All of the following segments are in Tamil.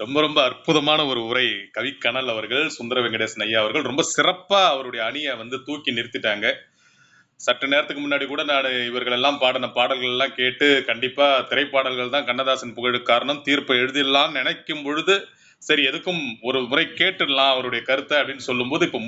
ரொம்ப ரொம்ப அற்புதமான ஒரு உரை கவிக்கனல் அவர்கள், சுந்தர வெங்கடேசன் ஐயா அவர்கள் ரொம்ப சிறப்பா அவருடைய அணியை தூக்கி நிறுத்திட்டாங்க. சற்று நேரத்துக்கு முன்னாடி கூட நான் இவர்கள் எல்லாம் பாடின பாடல்கள் எல்லாம் கேட்டு கண்டிப்பா திரைப்பாடல்கள் தான் கண்ணதாசன் புகழுக்கு காரணம், தீர்ப்பை எழுதிடலாம்னு நினைக்கும் பொழுது சரி எதுக்கும் ஒரு முறை கேட்டுடலாம் அவருடைய கருத்தை அப்படின்னு சொல்லும்போது இப்ப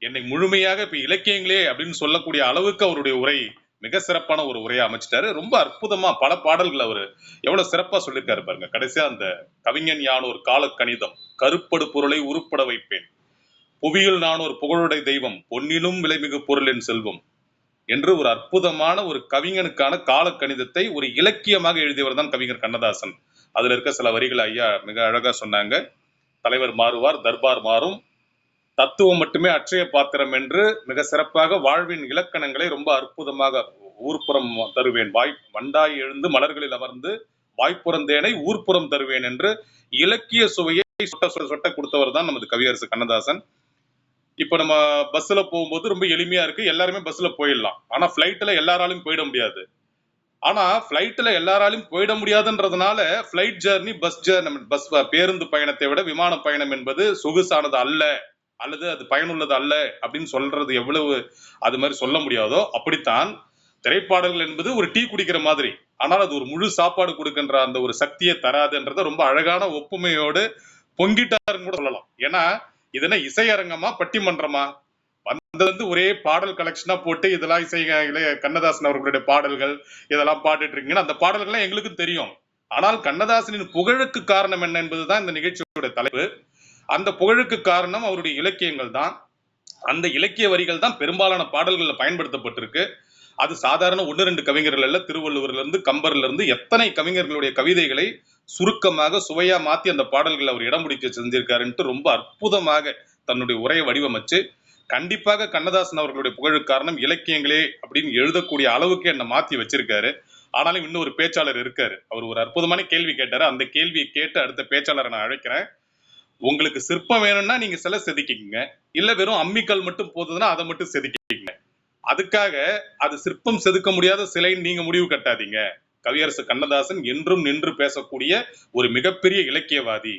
என்னை முழுமையாக இப்ப இலக்கியங்களே அப்படின்னு சொல்லக்கூடிய அளவுக்கு அவருடைய உரை மிக சிறப்பான ஒரு உரையை அமைச்சிட்டாரு. ரொம்ப அற்புதமா பல பாடல்கள் அவரு எவ்வளவு சிறப்பா சொல்லியிருக்காரு பாருங்க. கடைசியா அந்த கவிஞன் யானோர் கால கணிதம் கருப்படு பொருளை உருப்பட வைப்பேன், புவியில் நான் ஒரு புகழுடை தெய்வம், பொன்னிலும் விலைமிகு பொருளின் செல்வம் என்று ஒரு அற்புதமான ஒரு கவிஞனுக்கான கால கணிதத்தை ஒரு இலக்கியமாக எழுதியவர் தான் கவிஞர் கண்ணதாசன். அதுல இருக்க சில வரிகளை ஐயா மிக அழகா சொன்னாங்க. தலைவர் மாறுவார், தர்பார் மாறும், தத்துவம் மட்டுமே அட்சய பாத்திரம் என்று மிக சிறப்பாக வாழ்வின் இலக்கணங்களை ரொம்ப அற்புதமாக ஊர்ப்புறம் தருவேன், வண்டாய் எழுந்து மலர்களில் அமர்ந்து வாய்ப்புறந்தேனை ஊர்ப்புறம் தருவேன் என்று இலக்கிய சுவையை சொட்ட சொட்ட கொடுத்தவர் தான் நமது கவியரசு கண்ணதாசன். இப்ப நம்ம பஸ்ல போகும்போது ரொம்ப எளிமையா இருக்கு, எல்லாருமே பஸ்ல போயிடலாம். ஆனா பிளைட்ல எல்லாராலையும் போயிட முடியாது. ஆனா பிளைட்ல எல்லாராலையும் போயிட முடியாதுன்றதுனால பிளைட் ஜர்னி, பஸ் பேருந்து பயணத்தை விட விமான பயணம் என்பது சொகுசானது அல்ல, அல்லது அது பயனுள்ளது அல்ல அப்படின்னு சொல்றது எவ்வளவு அது மாதிரி சொல்ல முடியாதோ அப்படித்தான் திரைப்பாடல்கள் என்பது ஒரு டீ குடிக்கிற மாதிரி, ஆனால் அது ஒரு முழு சாப்பாடு கொடுக்கின்ற அந்த ஒரு சக்தியை தராதுன்றத ரொம்ப அழகான ஒப்புமையோடு பொங்கிட்டாருன்னு கூட சொல்லலாம். ஏன்னா இதுனா இசையரங்கமா பட்டிமன்றமா வந்தது ஒரே பாடல் கலெக்ஷனா போட்டு இதெல்லாம் கண்ணதாசன் அவர்களுடைய பாடல்கள் இதெல்லாம் பாட்டுட்டு இருக்கீங்கன்னா அந்த பாடல்கள்லாம் எங்களுக்கும் தெரியும். ஆனால் கண்ணதாசனின் புகழுக்கு காரணம் என்ன என்பதுதான் இந்த நிகழ்ச்சியோட தலைப்பு. அந்த புகழுக்கு காரணம் அவருடைய இலக்கியங்கள் தான். அந்த இலக்கிய வரிகள் தான் பெரும்பாலான பாடல்கள்ல பயன்படுத்தப்பட்டிருக்கு. அது சாதாரண 1-2 கவிஞர்கள் அல்ல, திருவள்ளுவர்ல இருந்து கம்பர்ல இருந்து எத்தனை கவிஞர்களுடைய கவிதைகளை சுருக்கமாக சுவையா மாத்தி அந்த பாடல்கள் அவர் இடம் பிடிக்க செஞ்சிருக்காருன்ட்டு ரொம்ப அற்புதமாக தன்னுடைய உரையை வடிவமைச்சு கண்டிப்பாக கண்ணதாசன் அவர்களுடைய புகழுக்கு காரணம் இலக்கியங்களே அப்படின்னு எழுதக்கூடிய அளவுக்கு என்ன மாத்தி வச்சிருக்காரு. ஆனாலும் இன்னும் ஒரு பேச்சாளர் இருக்காரு, அவர் ஒரு அற்புதமான கேள்வி கேட்டாரு. அந்த கேள்வியை கேட்டு அடுத்த பேச்சாளரை நான் அழைக்கிறேன். உங்களுக்கு சிற்பம் வேணும்னா நீங்க சிலை செதுக்கிக்கங்க, இல்ல வெறும் அம்மிக்கல் மட்டும் போதுன்னா அதை மட்டும் செதுக்கிக்கங்க. அதுக்காக அது சிற்பம் செதுக்க முடியாத சிலைன்னு நீங்க முடிவு கட்டாதீங்க. கவியரசு கண்ணதாசன் என்றும் நின்று பேசக்கூடிய ஒரு மிகப்பெரிய இலக்கியவாதி.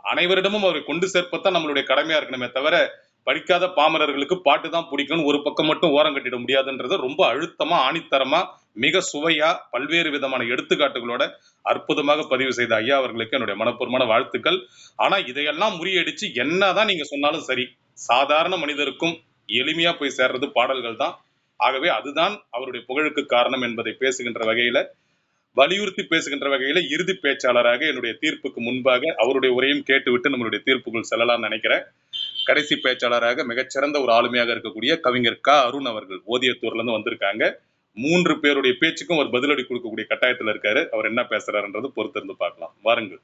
அனைவரிடமும் அவரை கொண்டு சேர்ப்பத்தான் நம்மளுடைய கடமையா இருக்கணுமே தவிர படிக்காத பாமரர்களுக்கு பாட்டு தான் பிடிக்கும்னு ஒரு பக்கம் மட்டும் ஓரம் கட்டிட முடியாதுன்றத ரொம்ப அழுத்தமா ஆணித்தரமா மிக சுவையா பல்வேறு விதமான எடுத்துக்காட்டுகளோட அற்புதமாக பதிவு செய்த ஐயா அவர்களுக்கு என்னுடைய மனப்பூர்வமான வாழ்த்துக்கள். ஆனா இதையெல்லாம் முறியடிச்சு என்னதான் நீங்க சொன்னாலும் சரி, சாதாரண மனிதருக்கும் எளிமையா போய் சேர்றது பாடல்கள் தான். ஆகவே அதுதான் அவருடைய புகழுக்கு காரணம் என்பதை பேசுகின்ற வகையில, வலியுறுத்தி பேசுகின்ற வகையில இறுதி பேச்சாளராக என்னுடைய தீர்ப்புக்கு முன்பாக அவருடைய உரையும் கேட்டுவிட்டு நம்மளுடைய தீர்ப்புகள் செல்லலாம்னு நினைக்கிறேன். கடைசி பேச்சாளராக மிகச்சிறந்த ஒரு ஆளுமையாக இருக்கக்கூடிய கவிஞர் அருண் அவர்கள் ஓதியத்தூர்ல இருந்து வந்திருக்காங்க. 3 பேருடைய பேச்சுக்கும் அவர் பதிலடி கொடுக்கக்கூடிய கட்டாயத்துல இருக்காரு. அவர் என்ன பேசுறாருன்றது பொறுத்திருந்து பார்க்கலாம். வாருங்கள்.